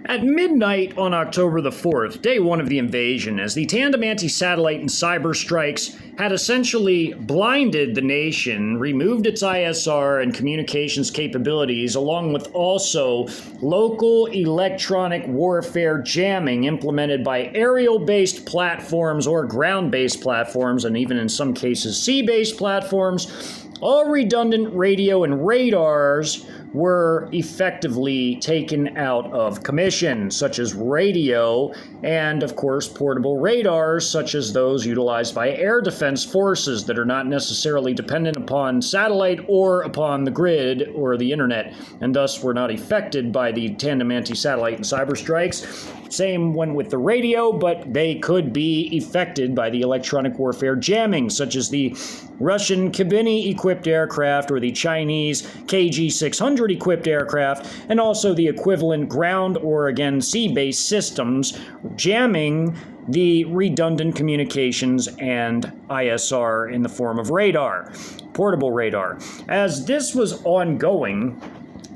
At midnight on October the 4th, day one of the invasion, as the tandem anti-satellite and cyber strikes had essentially blinded the nation, removed its ISR and communications capabilities, along with also local electronic warfare jamming implemented by aerial-based platforms or ground-based platforms, and even in some cases sea-based platforms, all redundant radio and radars were effectively taken out of commission, such as radio and, of course, portable radars, such as those utilized by air defense forces that are not necessarily dependent upon satellite or upon the grid or the internet, and thus were not affected by the tandem anti-satellite and cyber strikes. Same went with the radio, but they could be affected by the electronic warfare jamming, such as the Russian Kibini-equipped aircraft or the Chinese KG-600 equipped aircraft, and also the equivalent ground or, again, sea-based systems jamming the redundant communications and ISR in the form of radar, portable radar. As this was ongoing,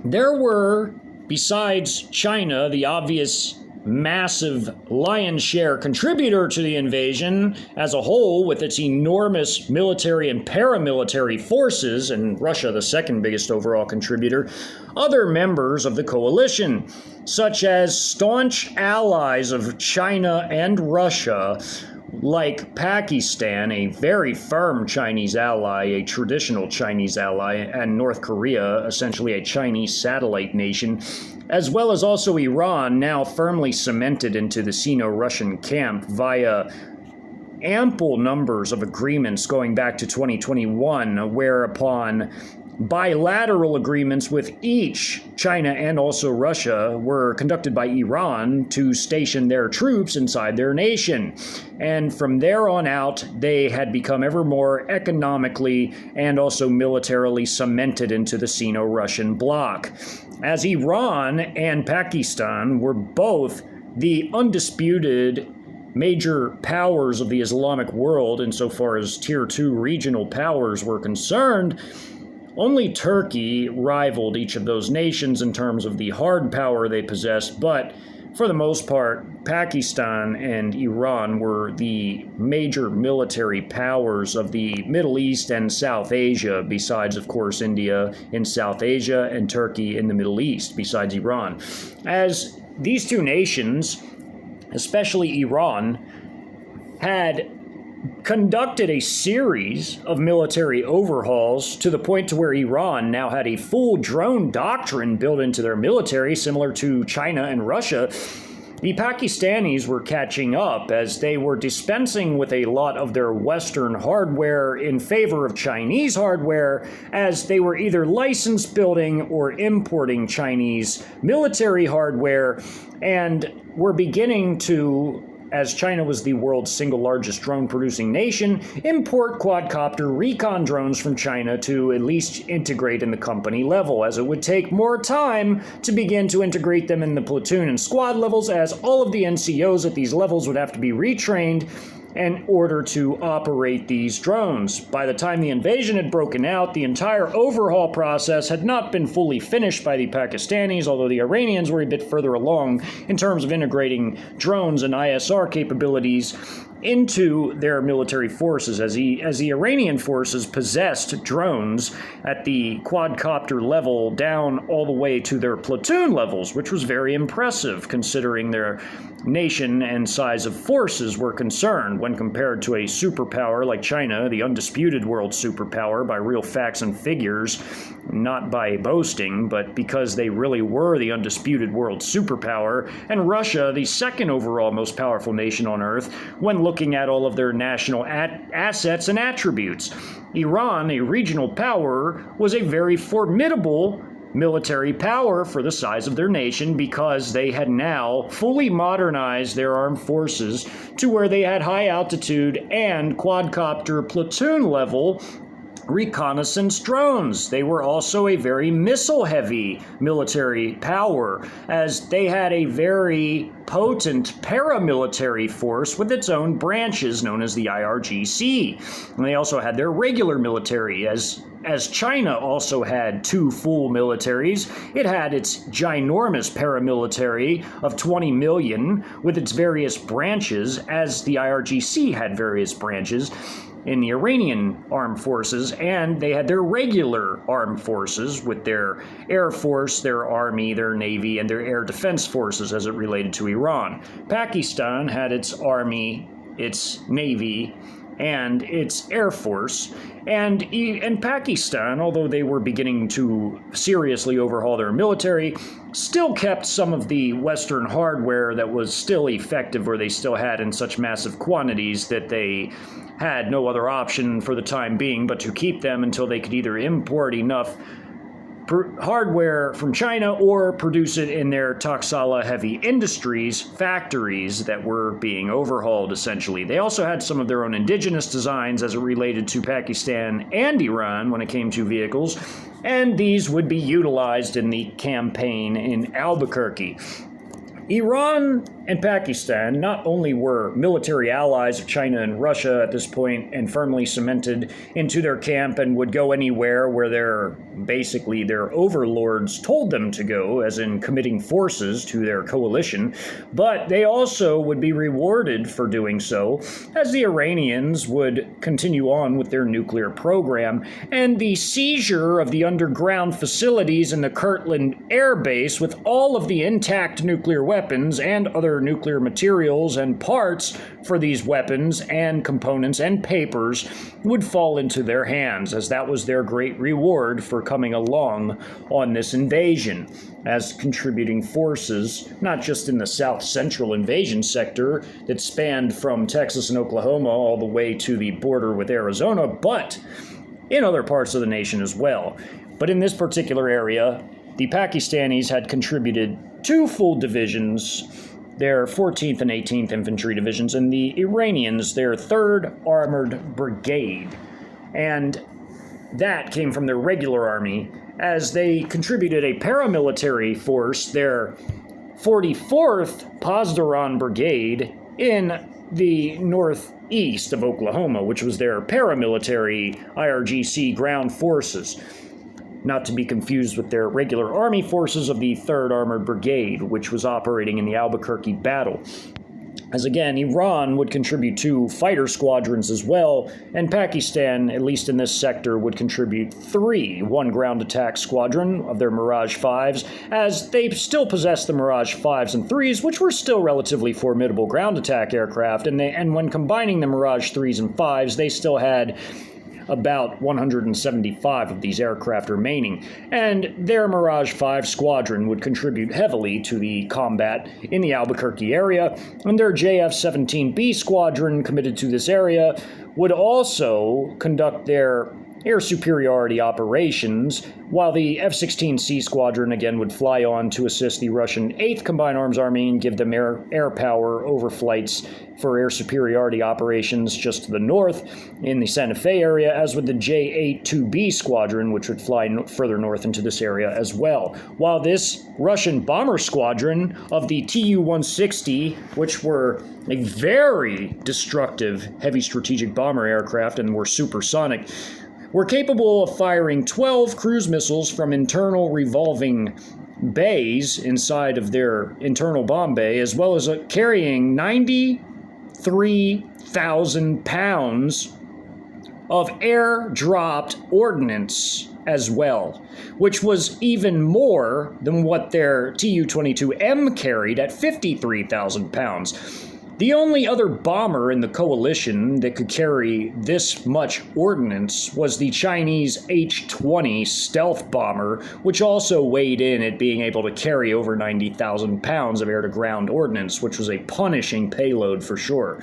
there were, besides China, the obvious massive lion's share contributor to the invasion as a whole, with its enormous military and paramilitary forces, and Russia the second biggest overall contributor, other members of the coalition, such as staunch allies of China and Russia, like Pakistan, a very firm Chinese ally, a traditional Chinese ally, and North Korea, essentially a Chinese satellite nation, as well as also Iran, now firmly cemented into the Sino-Russian camp via ample numbers of agreements going back to 2021, whereupon bilateral agreements with each, China and also Russia, were conducted by Iran to station their troops inside their nation. And from there on out, they had become ever more economically and also militarily cemented into the Sino-Russian Bloc. As Iran and Pakistan were both the undisputed major powers of the Islamic world insofar as Tier 2 regional powers were concerned, only Turkey rivaled each of those nations in terms of the hard power they possessed, but for the most part, Pakistan and Iran were the major military powers of the Middle East and South Asia, besides, of course, India in South Asia and Turkey in the Middle East, besides Iran. As these two nations, especially Iran, had conducted a series of military overhauls to the point to where Iran now had a full drone doctrine built into their military, similar to China and Russia. The Pakistanis were catching up as they were dispensing with a lot of their Western hardware in favor of Chinese hardware, as they were either license building or importing Chinese military hardware, and were beginning to, as China was the world's single largest drone producing nation, import quadcopter Recon drones from China to at least integrate in the company level, as it would take more time to begin to integrate them in the platoon and squad levels, as all of the NCOs at these levels would have to be retrained in order to operate these drones. By the time the invasion had broken out, the entire overhaul process had not been fully finished by the Pakistanis, although the Iranians were a bit further along in terms of integrating drones and ISR capabilities into their military forces, as the Iranian forces possessed drones at the quadcopter level down all the way to their platoon levels, which was very impressive considering their nation and size of forces were concerned when compared to a superpower like China, the undisputed world superpower by real facts and figures, not by boasting, but because they really were the undisputed world superpower, and Russia, the second overall most powerful nation on Earth, when looking at all of their national assets and attributes. Iran, a regional power, was a very formidable military power for the size of their nation because they had now fully modernized their armed forces to where they had high altitude and quadcopter platoon level reconnaissance drones. They were also a very missile-heavy military power, as they had a very potent paramilitary force with its own branches known as the IRGC. And they also had their regular military, as China also had two full militaries. It had its ginormous paramilitary of 20 million with its various branches, as the IRGC had various branches in the Iranian armed forces, and they had their regular armed forces with their air force, their army, their navy, and their air defense forces as it related to Iran. Pakistan had its army, its navy, and its air force. And Pakistan, although they were beginning to seriously overhaul their military, still kept some of the Western hardware that was still effective, or they still had in such massive quantities that they had no other option for the time being but to keep them until they could either import enough hardware from China or produce it in their Taxala heavy industries factories that were being overhauled, essentially. They also had some of their own indigenous designs as it related to Pakistan and Iran when it came to vehicles, and these would be utilized in the campaign in Albuquerque. Iran and Pakistan not only were military allies of China and Russia at this point and firmly cemented into their camp and would go anywhere where their overlords told them to go, as in committing forces to their coalition, but they also would be rewarded for doing so, as the Iranians would continue on with their nuclear program, and the seizure of the underground facilities in the Kirtland Air Base with all of the intact nuclear weapons and other nuclear materials and parts for these weapons and components and papers would fall into their hands, as that was their great reward for coming along on this invasion as contributing forces, not just in the South-central Invsn sector that spanned from Texas and Oklahoma all the way to the border with Arizona, but in other parts of the nation as well. But in this particular area, the Pakistanis had contributed 2 full divisions, their 14th and 18th Infantry Divisions, and the Iranians, their 3rd Armored Brigade. And that came from their regular army, as they contributed a paramilitary force, their 44th Pozdoran Brigade, in the northeast of Oklahoma, which was their paramilitary IRGC ground forces, not to be confused with their regular army forces of the 3rd Armored Brigade, which was operating in the Albuquerque battle. As again, Iran would contribute 2 fighter squadrons as well, and Pakistan, at least in this sector, would contribute 3, 1 ground attack squadron of their Mirage 5s, as they still possessed the Mirage 5s and 3s, which were still relatively formidable ground attack aircraft, and when combining the Mirage 3s and 5s, they still had about 175 of these aircraft remaining, and their Mirage 5 squadron would contribute heavily to the combat in the Albuquerque area, and their JF-17B squadron, committed to this area, would also conduct their air superiority operations, while the F-16C squadron again would fly on to assist the Russian 8th Combined Arms Army and give them air power over flights for air superiority operations just to the north in the Santa Fe area, as would the J-82B squadron, which would fly further north into this area as well. While this Russian bomber squadron of the Tu-160, which were a very destructive heavy strategic bomber aircraft and were supersonic, were capable of firing 12 cruise missiles from internal revolving bays inside of their internal bomb bay, as well as carrying 93,000 pounds of air-dropped ordnance as well, which was even more than what their Tu-22M carried at 53,000 pounds. The only other bomber in the coalition that could carry this much ordnance was the Chinese Ch-1nese stealth bomber, which also weighed in at being able to carry over 90,000 pounds of air-to-ground ordnance, which was a punishing payload for sure.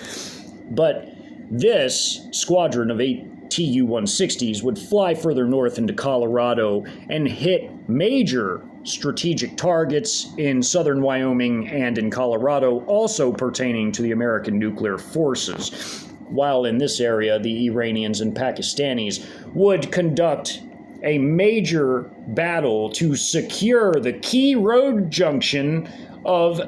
But this squadron of 8 Tu-160s would fly further north into Colorado and hit major strategic targets in southern Wyoming and in Colorado, also pertaining to the American nuclear forces. while in this area, the Iranians and Pakistanis would conduct a major battle to secure the key road junction of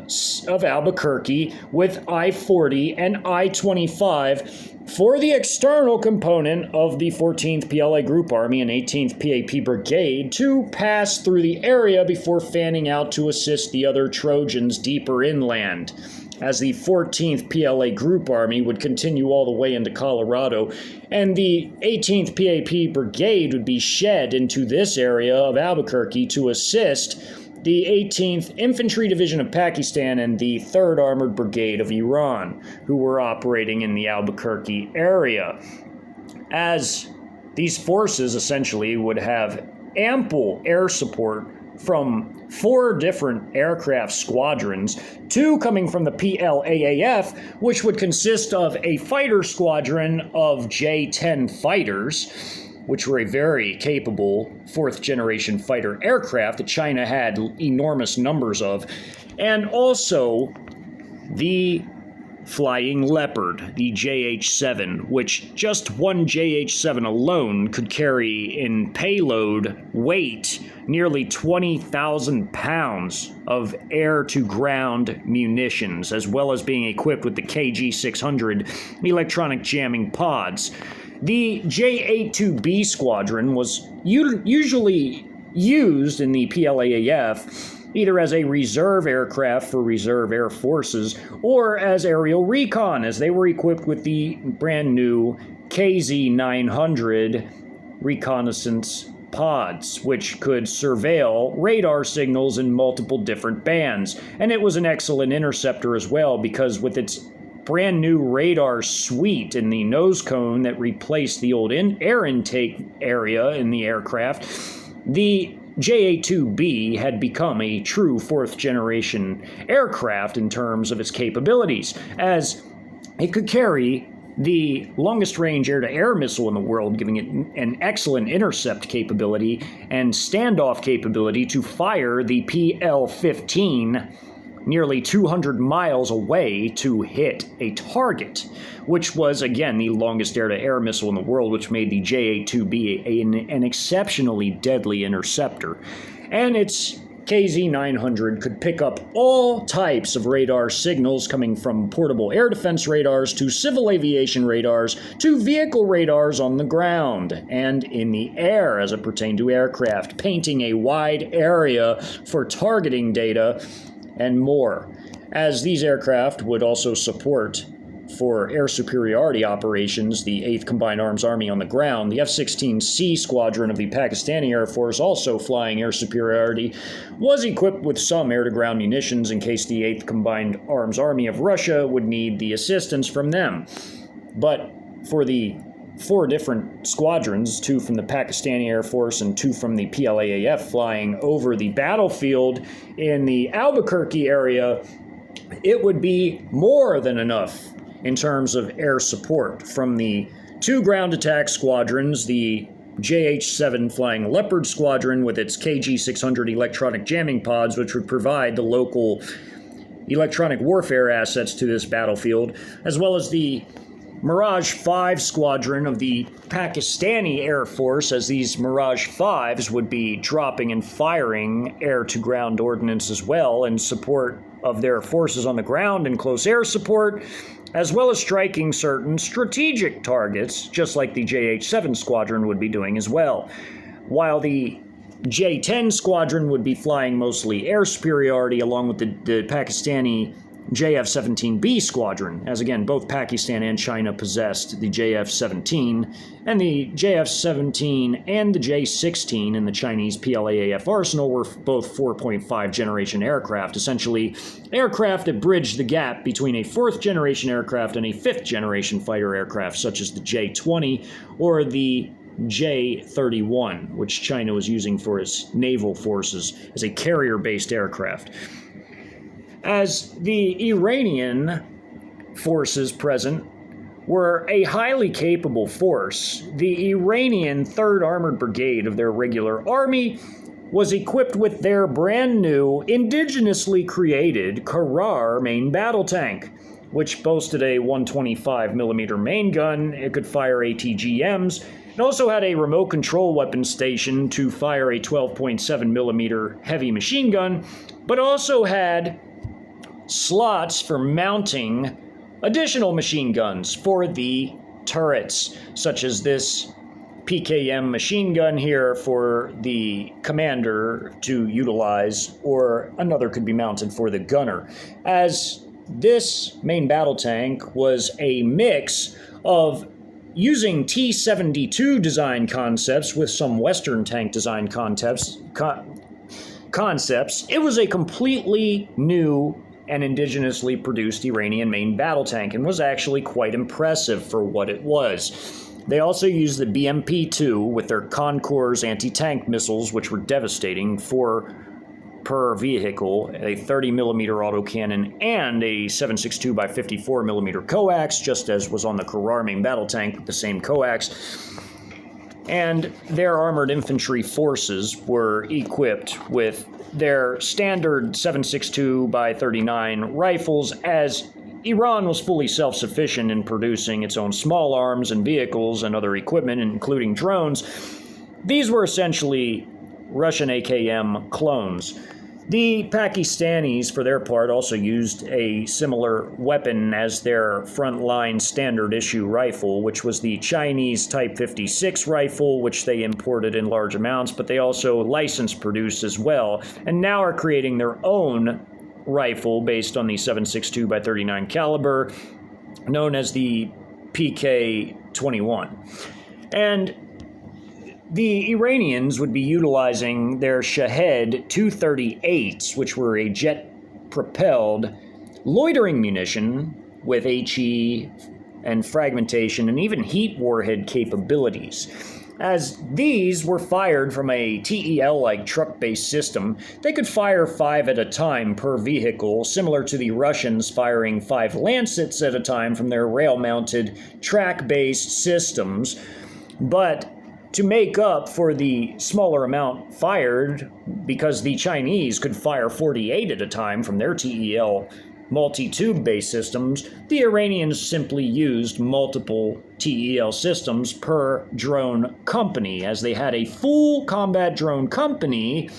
Albuquerque with I-40 and I-25 for the external component of the 14th PLA Group Army and 18th PAP Brigade to pass through the area before fanning out to assist the other Trojans deeper inland, as the 14th PLA Group Army would continue all the way into Colorado, and the 18th PAP Brigade would be shed into this area of Albuquerque to assist the 18th Infantry Division of Pakistan and the 3rd Armored Brigade of Iran, who were operating in the Albuquerque area. As these forces essentially would have ample air support from 4 different aircraft squadrons, 2 coming from the PLAAF, which would consist of a fighter squadron of J-10 fighters, which were a very capable 4th-generation fighter aircraft that China had enormous numbers of, and also the Flying Leopard, the JH-7, which just one JH-7 alone could carry in payload weight nearly 20,000 pounds of air-to-ground munitions, as well as being equipped with the KG-600 electronic jamming pods. The J-82B squadron was usually used in the PLAAF either as a reserve aircraft for reserve air forces or as aerial recon, as they were equipped with the brand new KZ-900 reconnaissance pods, which could surveil radar signals in multiple different bands. And it was an excellent interceptor as well, because with its brand new radar suite in the nose cone that replaced the old air intake area in the aircraft, the JA-2B had become a true 4th-generation aircraft in terms of its capabilities, as it could carry the longest-range air-to-air missile in the world, giving it an excellent intercept capability and standoff capability to fire the PL-15 nearly 200 miles away to hit a target, which was, again, the longest air-to-air missile in the world, which made the JA-2B an exceptionally deadly interceptor. And its KZ-900 could pick up all types of radar signals, coming from portable air defense radars to civil aviation radars to vehicle radars on the ground and in the air as it pertained to aircraft, painting a wide area for targeting data and more, as these aircraft would also support, for air superiority operations, the 8th Combined Arms Army on the ground. The F-16C squadron of the Pakistani Air Force, also flying air superiority, was equipped with some air-to-ground munitions in case the 8th Combined Arms Army of Russia would need the assistance from them. But for the 4 different squadrons, 2 from the Pakistani Air Force and 2 from the PLAAF flying over the battlefield in the Albuquerque area, it would be more than enough in terms of air support from the 2 ground attack squadrons, the JH-7 Flying Leopard Squadron with its KG-600 electronic jamming pods, which would provide the local electronic warfare assets to this battlefield, as well as the Mirage 5 Squadron of the Pakistani Air Force, as these Mirage 5s would be dropping and firing air-to-ground ordnance as well in support of their forces on the ground and close air support, as well as striking certain strategic targets, just like the JH-7 Squadron would be doing as well. While the J-10 Squadron would be flying mostly air superiority along with the Pakistani JF-17B Squadron, as again, both Pakistan and China possessed the JF-17, and the JF-17 and the J-16 in the Chinese PLAAF arsenal were both 4.5 generation aircraft, essentially aircraft that bridged the gap between a 4th generation aircraft and a 5th generation fighter aircraft, such as the J-20 or the J-31, which China was using for its naval forces as a carrier-based aircraft. As the Iranian forces present were a highly capable force, the Iranian 3rd Armored Brigade of their regular army was equipped with their brand new, indigenously created Karar main battle tank, which boasted a 125mm main gun. It could fire ATGMs. It also had a remote control weapon station to fire a 12.7mm heavy machine gun, but also had slots for mounting additional machine guns for the turrets, such as this PKM machine gun here for the commander to utilize, or another could be mounted for the gunner. As this main battle tank was a mix of using T-72 design concepts with some Western tank design concepts, it was a completely new and indigenously produced Iranian main battle tank, and was actually quite impressive for what it was. They also used the BMP-2 with their Concours anti-tank missiles, which were devastating, 4 per vehicle, a 30mm autocannon, and a 7.62 by 54mm coax, just as was on the Karar main battle tank with the same coax. And their armored infantry forces were equipped with their standard 7.62 by 39 rifles, as Iran was fully self-sufficient in producing its own small arms and vehicles and other equipment, including drones. These were essentially Russian AKM clones. The Pakistanis, for their part, also used a similar weapon as their frontline standard-issue rifle, which was the Chinese Type 56 rifle, which they imported in large amounts, but they also license-produced as well, and now are creating their own rifle based on the 7.62 by 39 caliber, known as the PK-21. And the Iranians would be utilizing their Shahed 238s, which were a jet-propelled loitering munition with HE and fragmentation and even heat warhead capabilities. As these were fired from a TEL-like truck-based system, they could fire 5 at a time per vehicle, similar to the Russians firing 5 Lancets at a time from their rail-mounted track-based systems. But to make up for the smaller amount fired, because the Chinese could fire 48 at a time from their TEL multi-tube-based systems, the Iranians simply used multiple TEL systems per drone company, as they had a full combat drone company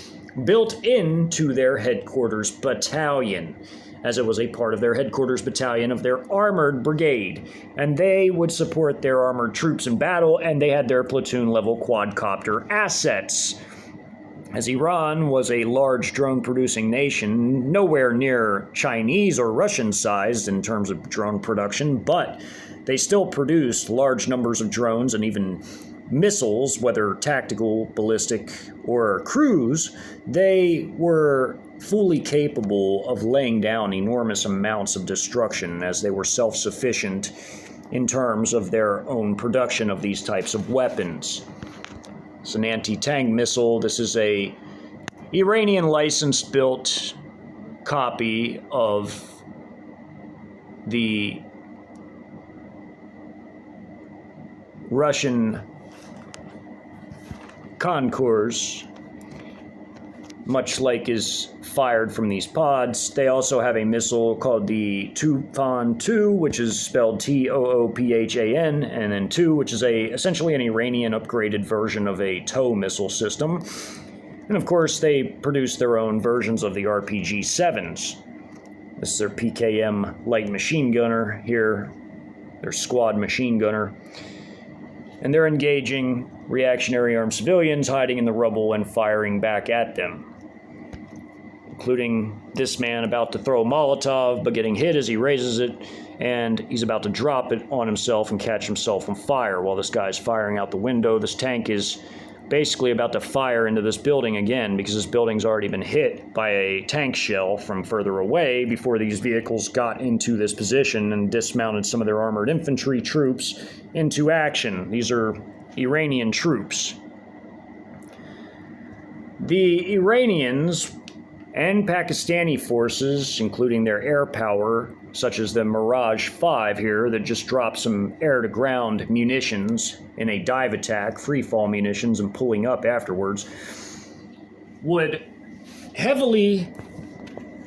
built into their headquarters battalion, as it was a part of their headquarters battalion of their armored brigade. And they would support their armored troops in battle, and they had their platoon-level quadcopter assets. As Iran was a large drone-producing nation, nowhere near Chinese or Russian-sized in terms of drone production, but they still produced large numbers of drones and even missiles, whether tactical, ballistic, or cruise. They were fully capable of laying down enormous amounts of destruction, as they were self-sufficient in terms of their own production of these types of weapons. It's an anti-tank missile. This is a Iranian licensed built copy of the Russian Concours, much like is fired from these pods. They also have a missile called the Tufan-2, which is spelled Toophan, and then 2, which is essentially an Iranian upgraded version of a TOW missile system. And of course, they produce their own versions of the RPG-7s. This is their PKM light machine gunner here, their squad machine gunner. And they're engaging reactionary armed civilians hiding in the rubble and firing back at them, including this man about to throw a Molotov, but getting hit as he raises it, and he's about to drop it on himself and catch himself on fire while this guy's firing out the window. This tank is basically about to fire into this building again, because this building's already been hit by a tank shell from further away before these vehicles got into this position and dismounted some of their armored infantry troops into action. These are Iranian troops. The Iranians and Pakistani forces, including their air power, such as the Mirage 5 here, that just dropped some air-to-ground munitions in a dive attack, free-fall munitions, and pulling up afterwards, would heavily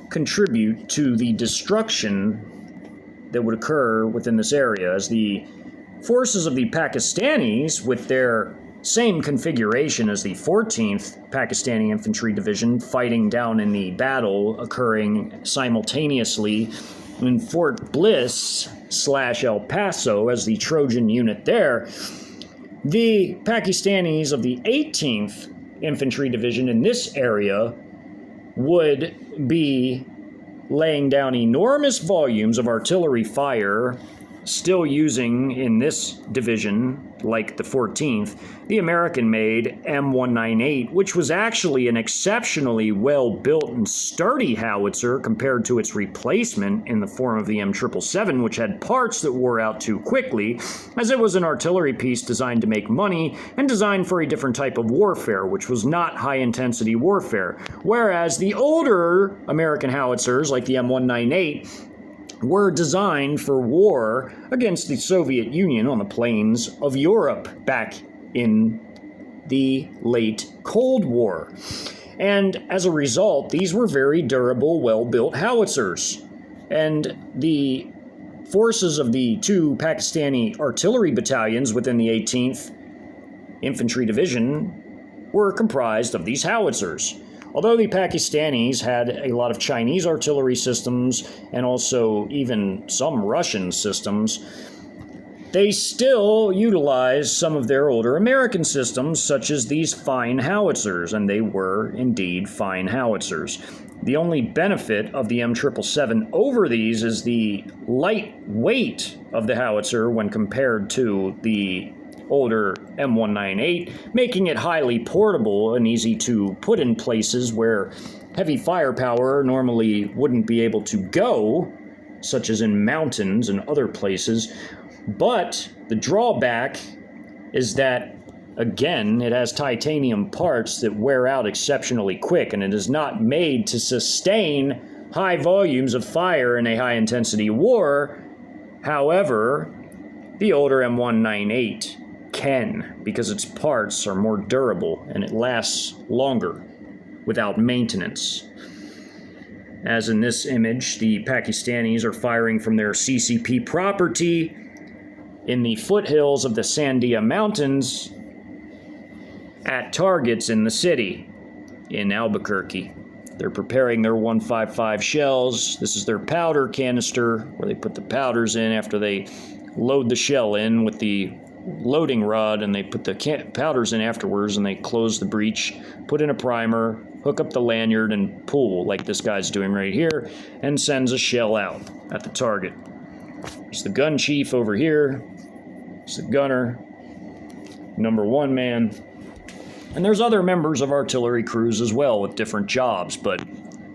contribute to the destruction that would occur within this area, as the forces of the Pakistanis, with their same configuration as the 14th Pakistani Infantry Division, fighting down in the battle occurring simultaneously in Fort Bliss / El Paso as the Trojan unit there. The Pakistanis of the 18th Infantry Division in this area would be laying down enormous volumes of artillery fire, still using in this division, like the 14th, the American-made M198, which was actually an exceptionally well-built and sturdy howitzer compared to its replacement in the form of the M777, which had parts that wore out too quickly, as it was an artillery piece designed to make money and designed for a different type of warfare, which was not high-intensity warfare. Whereas the older American howitzers, like the M198, were designed for war against the Soviet Union on the plains of Europe back in the late Cold War. And as a result, these were very durable, well-built howitzers. And the forces of the two Pakistani artillery battalions within the 18th Infantry Division were comprised of these howitzers. Although the Pakistanis had a lot of Chinese artillery systems and also even some Russian systems, they still utilized some of their older American systems, such as these fine howitzers, and they were indeed fine howitzers. The only benefit of the M777 over these is the light weight of the howitzer when compared to the older M198, making it highly portable and easy to put in places where heavy firepower normally wouldn't be able to go, such as in mountains and other places. But the drawback is that, again, it has titanium parts that wear out exceptionally quick, and it is not made to sustain high volumes of fire in a high-intensity war. However, the older M198 can, because its parts are more durable and it lasts longer without maintenance. As in this image, the Pakistanis are firing from their CCP property in the foothills of the Sandia Mountains at targets in the city in Albuquerque. They're preparing their 155 shells. This is their powder canister where they put the powders in after they load the shell in with the loading rod, and they put the powders in afterwards, and they close the breech, put in a primer, hook up the lanyard, and pull like this guy's doing right here, and sends a shell out at the target. There's the gun chief over here. It's the gunner, number one man. And there's other members of artillery crews as well with different jobs, but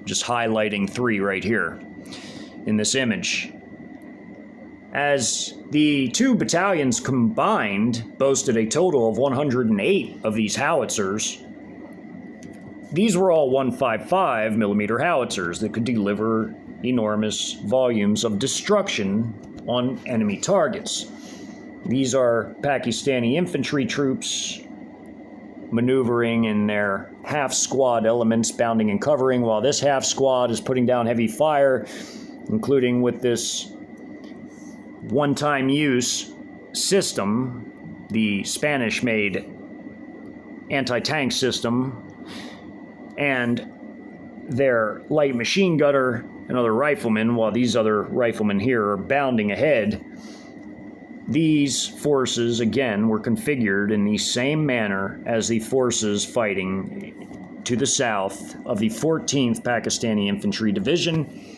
just highlighting three right here in this image. As the two battalions combined boasted a total of 108 of these howitzers, these were all 155 millimeter howitzers that could deliver enormous volumes of destruction on enemy targets. These are Pakistani infantry troops maneuvering in their half-squad elements, bounding and covering, while this half-squad is putting down heavy fire, including with this one-time use system, the Spanish-made anti-tank system, and their light machine gunner and other riflemen, while these other riflemen here are bounding ahead. These forces, again, were configured in the same manner as the forces fighting to the south of the 14th Pakistani Infantry Division.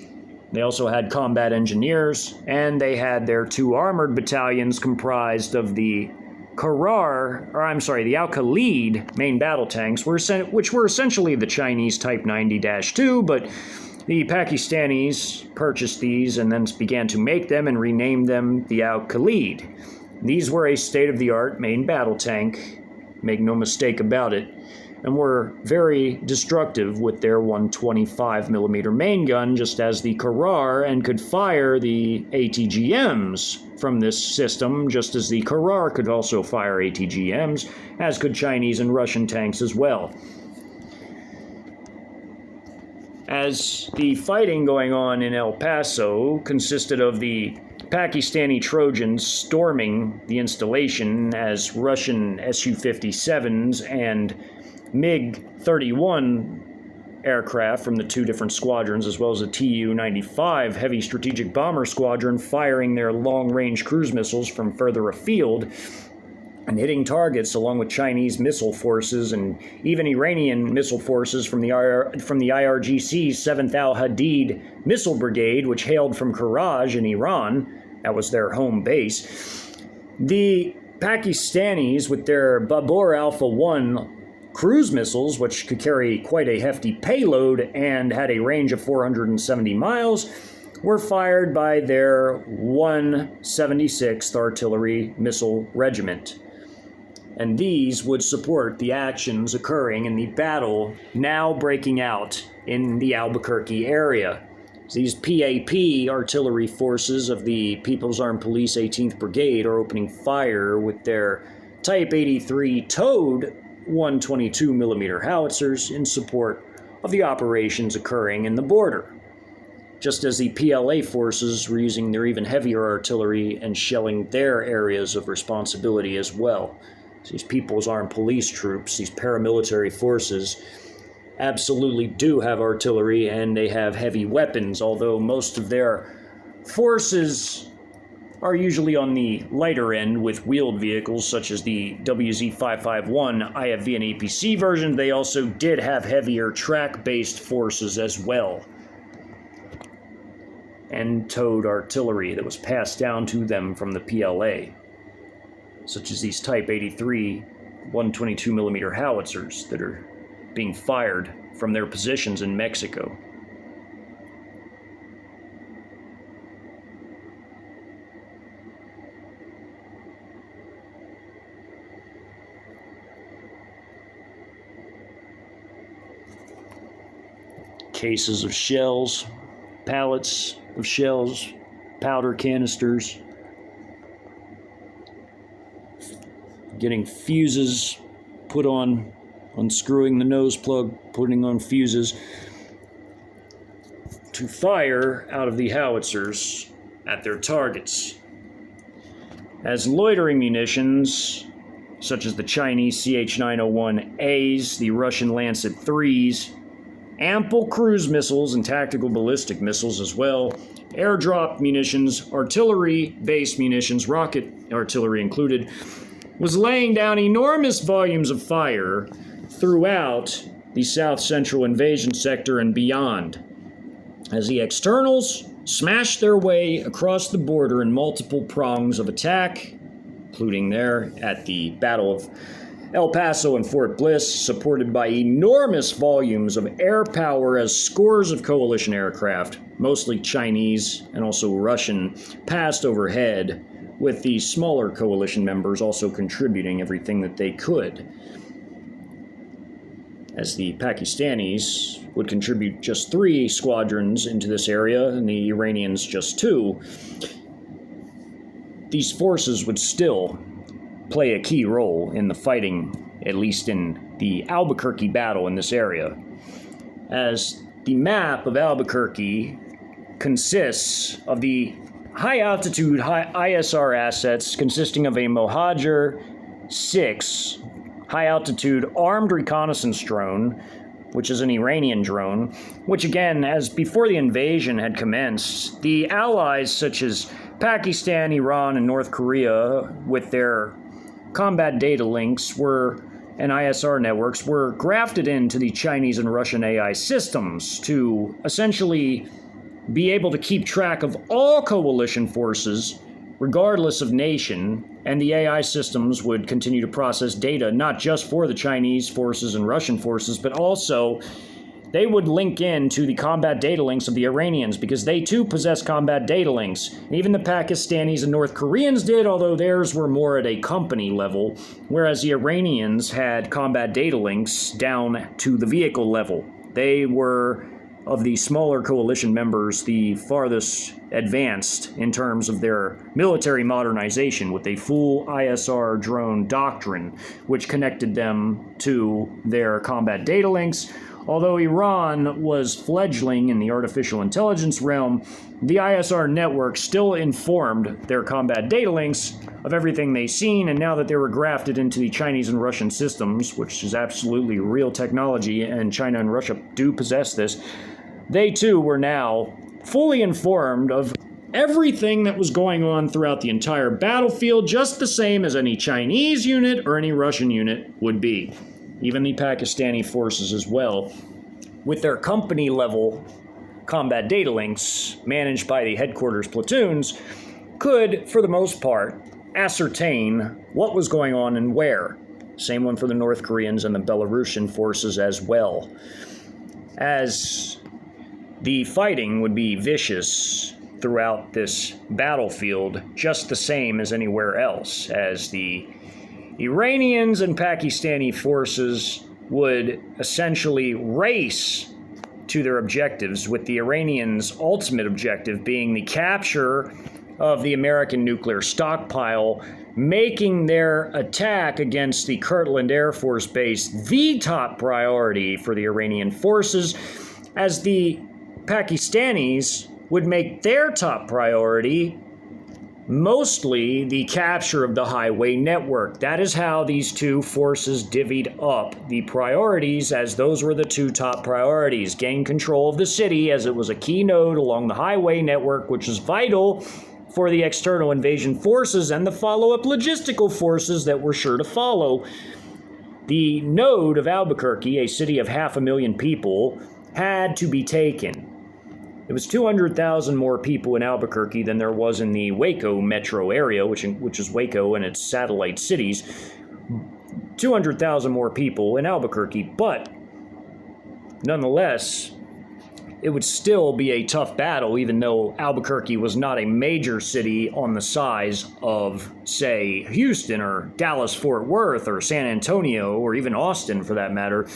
They also had combat engineers, and they had their two armored battalions comprised of the the Al-Khalid main battle tanks, which were essentially the Chinese Type 90-2, but the Pakistanis purchased these and then began to make them and rename them the Al-Khalid. These were a state-of-the-art main battle tank, make no mistake about it, and were very destructive with their 125 millimeter main gun, just as the Karar, and could fire the ATGMs from this system, just as the Karar could also fire ATGMs, as could Chinese and Russian tanks as well. as the fighting going on in El Paso consisted of the Pakistani Trojans storming the installation as Russian Su-57s and MiG-31 aircraft from the two different squadrons, as well as a Tu-95 heavy strategic bomber squadron firing their long-range cruise missiles from further afield and hitting targets, along with Chinese missile forces and even Iranian missile forces from the IRGC's 7th Al-Hadid Missile Brigade, which hailed from Karaj in Iran. That was their home base. The Pakistanis, with their Babur Alpha-1 cruise missiles, which could carry quite a hefty payload and had a range of 470 miles, were fired by their 176th Artillery Missile Regiment. And these would support the actions occurring in the battle now breaking out in the Albuquerque area. These PAP artillery forces of the People's Armed Police 18th Brigade are opening fire with their Type 83 towed 122mm howitzers in support of the operations occurring in the border, just as the PLA forces were using their even heavier artillery and shelling their areas of responsibility as well. So these People's Armed Police troops, these paramilitary forces, absolutely do have artillery and they have heavy weapons, although most of their forces are usually on the lighter end with wheeled vehicles such as the WZ-551 IFV and APC version. They also did have heavier track-based forces as well, and towed artillery that was passed down to them from the PLA, such as these Type 83 122mm howitzers that are being fired from their positions in Mexico. Cases of shells, pallets of shells, powder canisters, getting fuses put on, unscrewing the nose plug, putting on fuses to fire out of the howitzers at their targets. As loitering munitions, such as the Chinese Ch1na, the Russian Lancet 3s, ample cruise missiles and tactical ballistic missiles as well, airdrop munitions, artillery-based munitions, rocket artillery included, was laying down enormous volumes of fire throughout the South-central Invsn sector and beyond, as the externals smashed their way across the border in multiple prongs of attack, including there at the Battle of El Paso and Fort Bliss, supported by enormous volumes of air power as scores of coalition aircraft, mostly Chinese and also Russian, passed overhead, with the smaller coalition members also contributing everything that they could, as the Pakistanis would contribute just 3 squadrons into this area and the Iranians just 2. These forces would still play a key role in the fighting, at least in the Albuquerque battle in this area, as the map of Albuquerque consists of the high-altitude ISR assets consisting of a Mohajer 6 high-altitude armed reconnaissance drone, which is an Iranian drone, which again, as before the invasion had commenced, the allies such as Pakistan, Iran, and North Korea, with their combat data links and ISR networks, were grafted into the Chinese and Russian AI systems to essentially be able to keep track of all coalition forces, regardless of nation, and the AI systems would continue to process data, not just for the Chinese forces and Russian forces, but also they would link in to the combat data links of the Iranians, because they too possess combat data links. And even the Pakistanis and North Koreans did, although theirs were more at a company level, whereas the Iranians had combat data links down to the vehicle level. They were, of the smaller coalition members, the farthest advanced in terms of their military modernization, with a full ISR drone doctrine, which connected them to their combat data links, Although Iran was fledgling in the artificial intelligence realm, the ISR network still informed their combat data links of everything they've seen, and now that they were grafted into the Chinese and Russian systems, which is absolutely real technology, and China and Russia do possess this, they too were now fully informed of everything that was going on throughout the entire battlefield, just the same as any Chinese unit or any Russian unit would be. Even the Pakistani forces as well, with their company-level combat data links managed by the headquarters platoons, could, for the most part, ascertain what was going on and where. Same one for the North Koreans and the Belarusian forces as well. As the fighting would be vicious throughout this battlefield, just the same as anywhere else, as the Iranians and Pakistani forces would essentially race to their objectives, with the Iranians' ultimate objective being the capture of the American nuclear stockpile, making their attack against the Kirtland Air Force Base the top priority for the Iranian forces, as the Pakistanis would make their top priority mostly the capture of the highway network. That is how these two forces divvied up the priorities, as those were the two top priorities. Gain control of the city, as it was a key node along the highway network, which is vital for the external invasion forces and the follow-up logistical forces that were sure to follow. The node of Albuquerque, a city of 500,000 people, had to be taken. It was 200,000 more people in Albuquerque than there was in the Waco metro area, which is Waco and its satellite cities. 200,000 more people in Albuquerque, but nonetheless, it would still be a tough battle, even though Albuquerque was not a major city on the size of, say, Houston or Dallas-Fort Worth or San Antonio or even Austin, for that matter,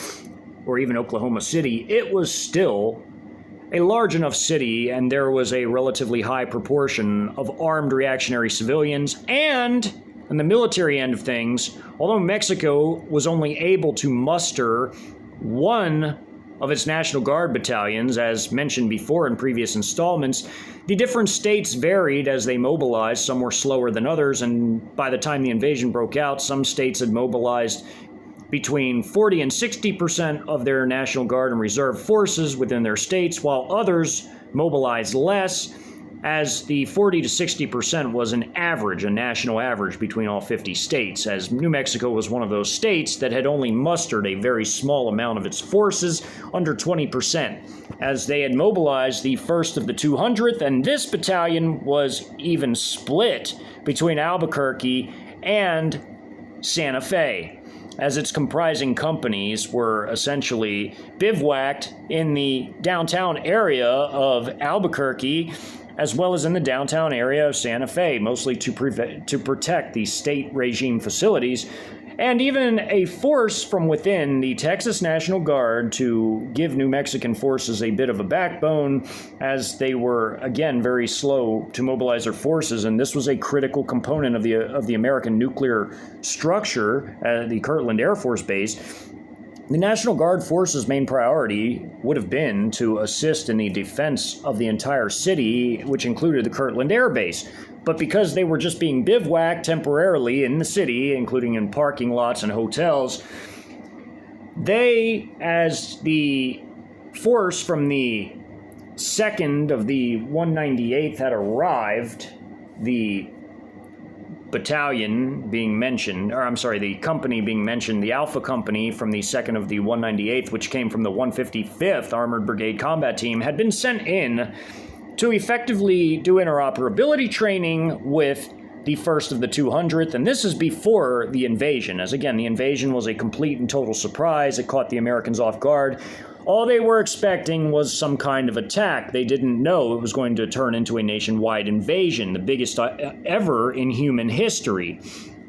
or even Oklahoma City. It was still a large enough city, and there was a relatively high proportion of armed reactionary civilians. And on the military end of things, although Mexico was only able to muster one of its National Guard battalions, as mentioned before in previous installments, the different states varied as they mobilized. Some were slower than others, and by the time the invasion broke out, some states had mobilized between 40 and 60% of their National Guard and Reserve forces within their states, while others mobilized less, as the 40 to 60% was an average, a national average between all 50 states, as New Mexico was one of those states that had only mustered a very small amount of its forces, under 20%, as they had mobilized the first of the 200th, and this battalion was even split between Albuquerque and Santa Fe, as its comprising companies were essentially bivouacked in the downtown area of Albuquerque, as well as in the downtown area of Santa Fe, mostly to protect the state regime facilities, and even a force from within the Texas National Guard to give New Mexican forces a bit of a backbone, as they were, again, very slow to mobilize their forces, and this was a critical component of the American nuclear structure, the Kirtland Air Force Base. The National Guard forces' main priority would have been to assist in the defense of the entire city, which included the Kirtland Air Base. But because they were just being bivouacked temporarily in the city, including in parking lots and hotels, they, as the force from the 2nd of the 198th had arrived, the battalion being mentioned, the company being mentioned, the Alpha Company from the 2nd of the 198th, which came from the 155th Armored Brigade Combat Team, had been sent in to effectively do interoperability training with the first of the 200th, and this is before the invasion, as again, the invasion was a complete and total surprise. It caught the Americans off guard. All they were expecting was some kind of attack. They didn't know it was going to turn into a nationwide invasion, the biggest ever in human history.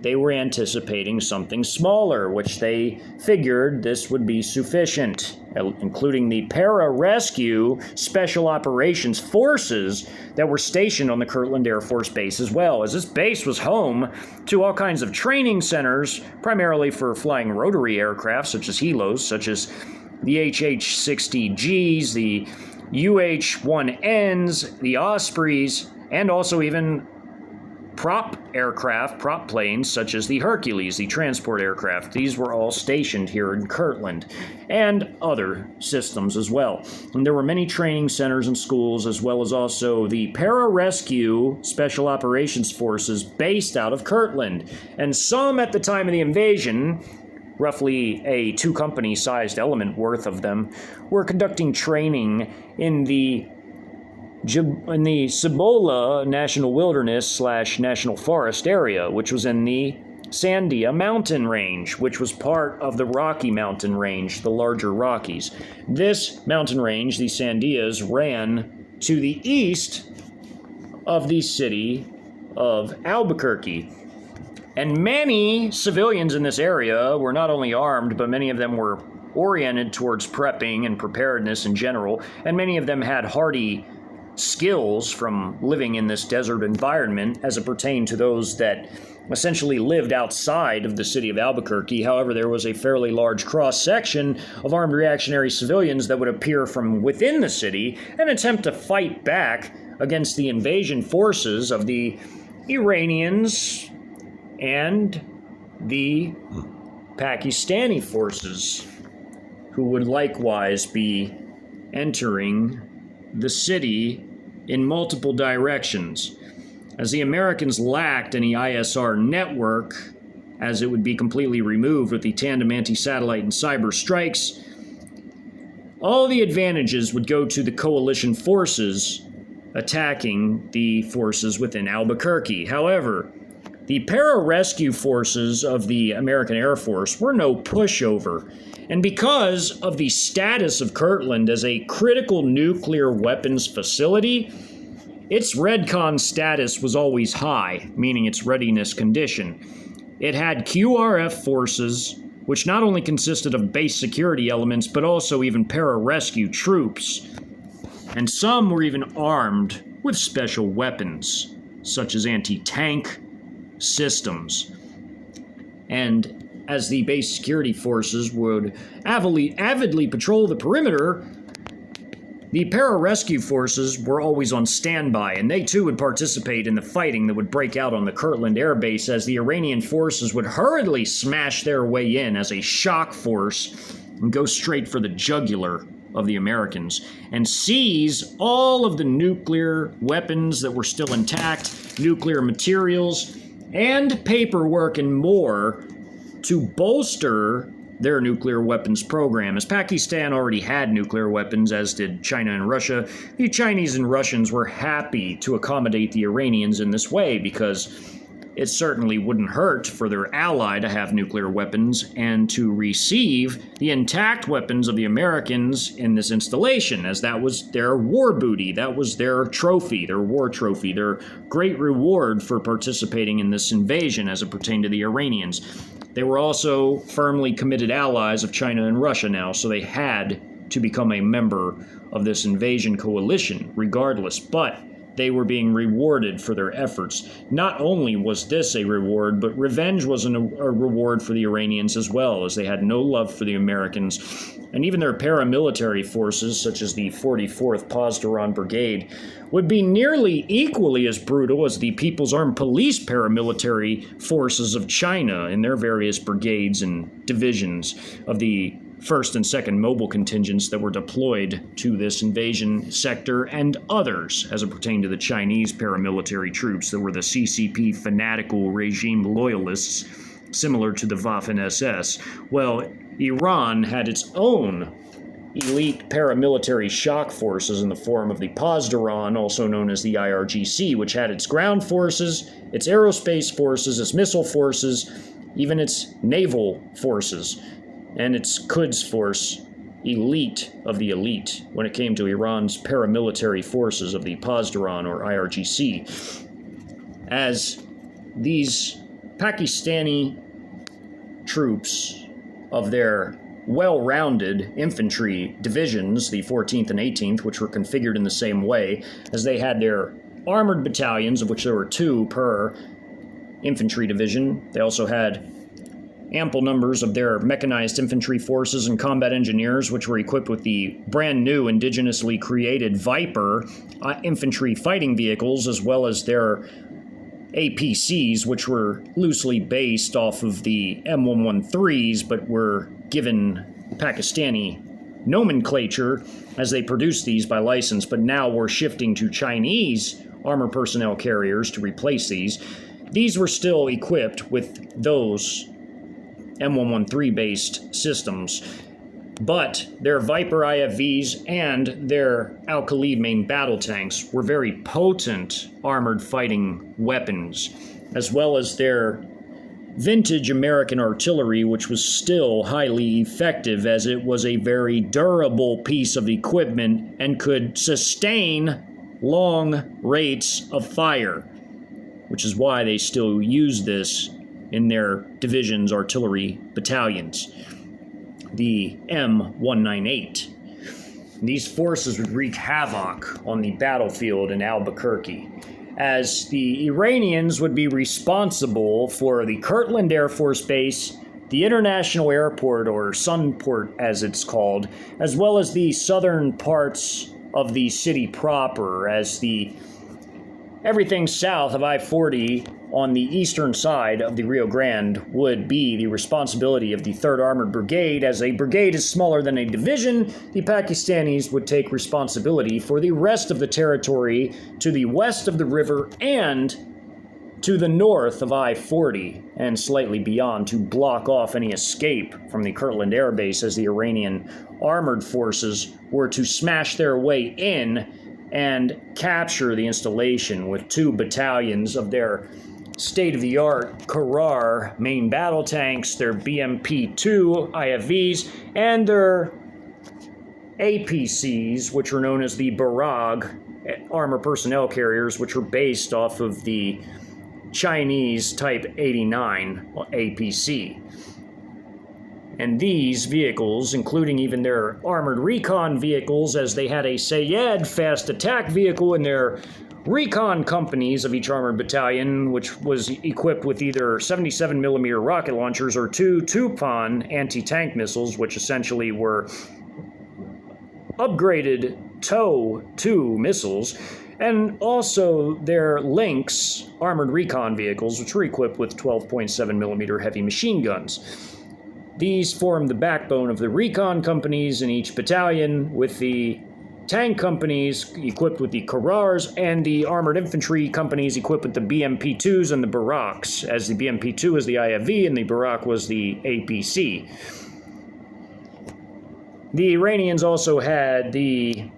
They were anticipating something smaller, which they figured this would be sufficient, including the para-rescue special operations forces that were stationed on the Kirtland Air Force Base as well, as this base was home to all kinds of training centers, primarily for flying rotary aircraft, such as helos, such as the HH-60Gs, the UH-1Ns, the Ospreys, and also even prop aircraft, prop planes, such as the Hercules, the transport aircraft. These were all stationed here in Kirtland, and other systems as well. And there were many training centers and schools, as well as also the Pararescue Special Operations Forces based out of Kirtland. And some at the time of the invasion, roughly a two-company-sized element worth of them, were conducting training in the Cibola National Wilderness / National Forest area, which was in the Sandia Mountain Range, which was part of the Rocky Mountain Range, the larger Rockies. This mountain range, the Sandias, ran to the east of the city of Albuquerque. And many civilians in this area were not only armed, but many of them were oriented towards prepping and preparedness in general, and many of them had hardy skills from living in this desert environment as it pertained to those that essentially lived outside of the city of Albuquerque. However, there was a fairly large cross-section of armed reactionary civilians that would appear from within the city and attempt to fight back against the invasion forces of the Iranians and the Pakistani forces, who would likewise be entering the city in multiple directions. As the Americans lacked any ISR network, as it would be completely removed with the tandem anti-satellite and cyber strikes, all the advantages would go to the coalition forces attacking the forces within Albuquerque. However, the pararescue forces of the American Air Force were no pushover. And because of the status of Kirtland as a critical nuclear weapons facility, its REDCON status was always high, meaning its readiness condition. It had QRF forces, which not only consisted of base security elements, but also even pararescue troops. And some were even armed with special weapons, such as anti-tank systems. And as the base security forces would avidly patrol the perimeter, the pararescue forces were always on standby, and they too would participate in the fighting that would break out on the Kirtland Air Base as the Iranian forces would hurriedly smash their way in as a shock force and go straight for the jugular of the Americans and seize all of the nuclear weapons that were still intact, nuclear materials, and paperwork and more to bolster their nuclear weapons program. As Pakistan already had nuclear weapons, as did China and Russia, the Chinese and Russians were happy to accommodate the Iranians in this way because it certainly wouldn't hurt for their ally to have nuclear weapons and to receive the intact weapons of the Americans in this installation, as that was their war booty, that was their trophy, their war trophy, their great reward for participating in this invasion as it pertained to the Iranians. They were also firmly committed allies of China and Russia now, so they had to become a member of this invasion coalition regardless, but they were being rewarded for their efforts. Not only was this a reward, but revenge was a reward for the Iranians as well, as they had no love for the Americans. And even their paramilitary forces, such as the 44th Pozdoran Brigade, would be nearly equally as brutal as the People's Armed Police paramilitary forces of China in their various brigades and divisions of the 1st and 2nd mobile contingents that were deployed to this invasion sector, and others as it pertained to the Chinese paramilitary troops that were the CCP fanatical regime loyalists, similar to the Waffen-SS. Well, Iran had its own elite paramilitary shock forces in the form of the Pozdoran, also known as the IRGC, which had its ground forces, its aerospace forces, its missile forces, even its naval forces, and its Quds force, elite of the elite, when it came to Iran's paramilitary forces of the Pozdoran or IRGC. As these Pakistani troops of their well-rounded infantry divisions, the 14th and 18th, which were configured in the same way, as they had their armored battalions, of which there were 2 per infantry division. They also had ample numbers of their mechanized infantry forces and combat engineers, which were equipped with the brand new indigenously created Viper infantry fighting vehicles, as well as their APCs, which were loosely based off of the M113s, but were given Pakistani nomenclature as they produced these by license, but now we're shifting to Chinese armor personnel carriers to replace these. These were still equipped with those M113 based systems, but their Viper IFVs and their Al-Khalid main battle tanks were very potent armored fighting weapons, as well as their vintage American artillery, which was still highly effective as it was a very durable piece of equipment and could sustain long rates of fire, which is why they still use this in their division's artillery battalions, the M198. These forces would wreak havoc on the battlefield in Albuquerque, as the Iranians would be responsible for the Kirtland Air Force Base, the International Airport, or Sunport as it's called, as well as the southern parts of the city proper, as everything south of I-40 on the eastern side of the Rio Grande would be the responsibility of the 3rd Armored Brigade. As a brigade is smaller than a division, the Pakistanis would take responsibility for the rest of the territory to the west of the river and to the north of I-40 and slightly beyond to block off any escape from the Kirtland Air Base as the Iranian armored forces were to smash their way in and capture the installation with 2 battalions of their state-of-the-art Karar main battle tanks, their BMP-2 IFVs, and their APCs, which were known as the Barag armor personnel carriers, which were based off of the Chinese Type 89 APC. And these vehicles, including even their armored recon vehicles, as they had a Sayed fast attack vehicle in their recon companies of each armored battalion, which was equipped with either 77mm rocket launchers or 2 Tupon anti-tank missiles, which essentially were upgraded TOW-2 missiles, and also their Lynx armored recon vehicles, which were equipped with 12.7mm heavy machine guns. These formed the backbone of the recon companies in each battalion, with the tank companies equipped with the Karars and the armored infantry companies equipped with the BMP-2s and the Baraks, as the BMP-2 was the IFV and the Barak was the APC. The Iranians also had the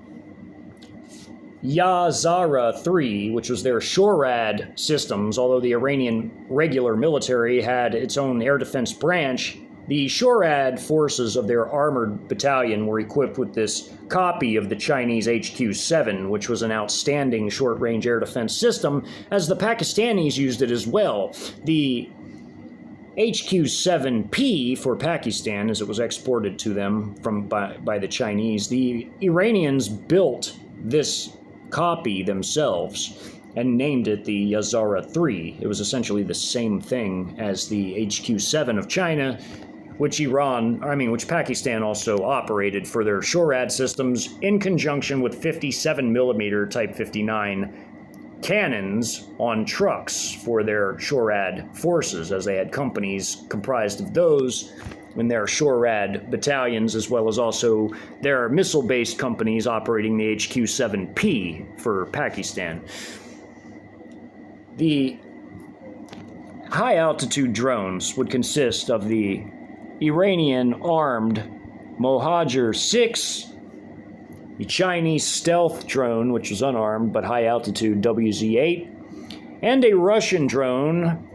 Yazara 3, which was their SHORAD systems. Although the Iranian regular military had its own air defense branch, the SHORAD forces of their armored battalion were equipped with this copy of the Chinese HQ-7, which was an outstanding short-range air defense system, as the Pakistanis used it as well. The HQ-7P for Pakistan, as it was exported to them by the Chinese, the Iranians built this copy themselves and named it the Yazara 3. It was essentially the same thing as the HQ-7 of China, which Pakistan also operated for their SHORAD systems in conjunction with 57mm Type 59 cannons on trucks for their SHORAD forces, as they had companies comprised of those in their SHORAD battalions, as well as also their missile-based companies operating the HQ-7P for Pakistan. The high-altitude drones would consist of the Iranian armed Mohajer-6, the Chinese stealth drone, which was unarmed but high-altitude WZ-8, and a Russian drone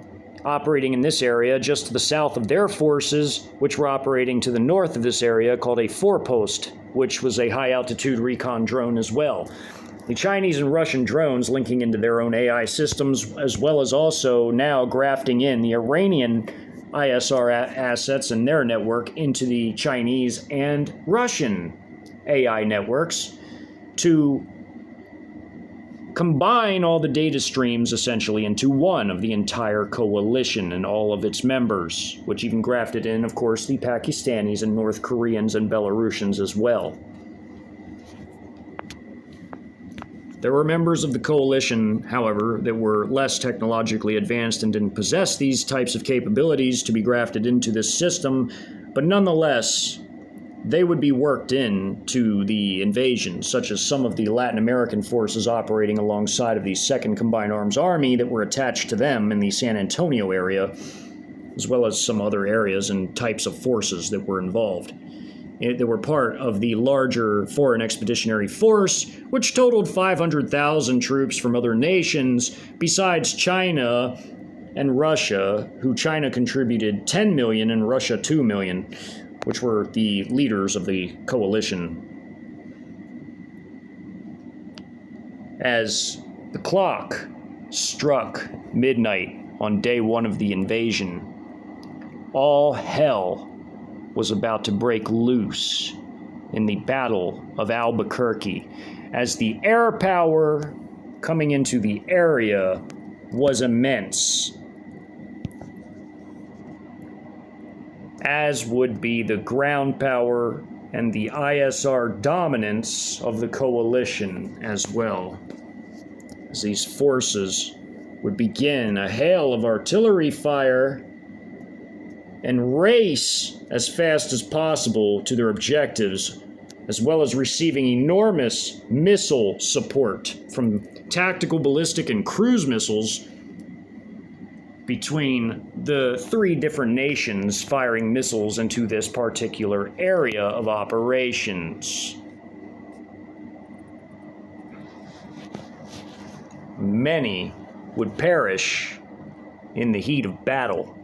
operating in this area just to the south of their forces, which were operating to the north of this area, called a four-post, which was a high-altitude recon drone as well. The Chinese and Russian drones linking into their own AI systems, as well as also now grafting in the Iranian ISR assets and their network into the Chinese and Russian AI networks to combine all the data streams essentially into one of the entire coalition and all of its members, which even grafted in, of course, the Pakistanis and North Koreans and Belarusians as well. There were members of the coalition, however, that were less technologically advanced and didn't possess these types of capabilities to be grafted into this system, but nonetheless, they would be worked in to the invasion, such as some of the Latin American forces operating alongside of the 2nd Combined Arms Army that were attached to them in the San Antonio area, as well as some other areas and types of forces that were involved. They were part of the larger Foreign Expeditionary Force, which totaled 500,000 troops from other nations, besides China and Russia, who China contributed 10 million and Russia 2 million, which were the leaders of the coalition. As the clock struck midnight on day 1 of the invasion, all hell was about to break loose in the Battle of Albuquerque, as the air power coming into the area was immense, as would be the ground power and the ISR dominance of the coalition as well, as these forces would begin a hail of artillery fire and race as fast as possible to their objectives, as well as receiving enormous missile support from tactical, ballistic, and cruise missiles between the 3 different nations firing missiles into this particular area of operations. Many would perish in the heat of battle.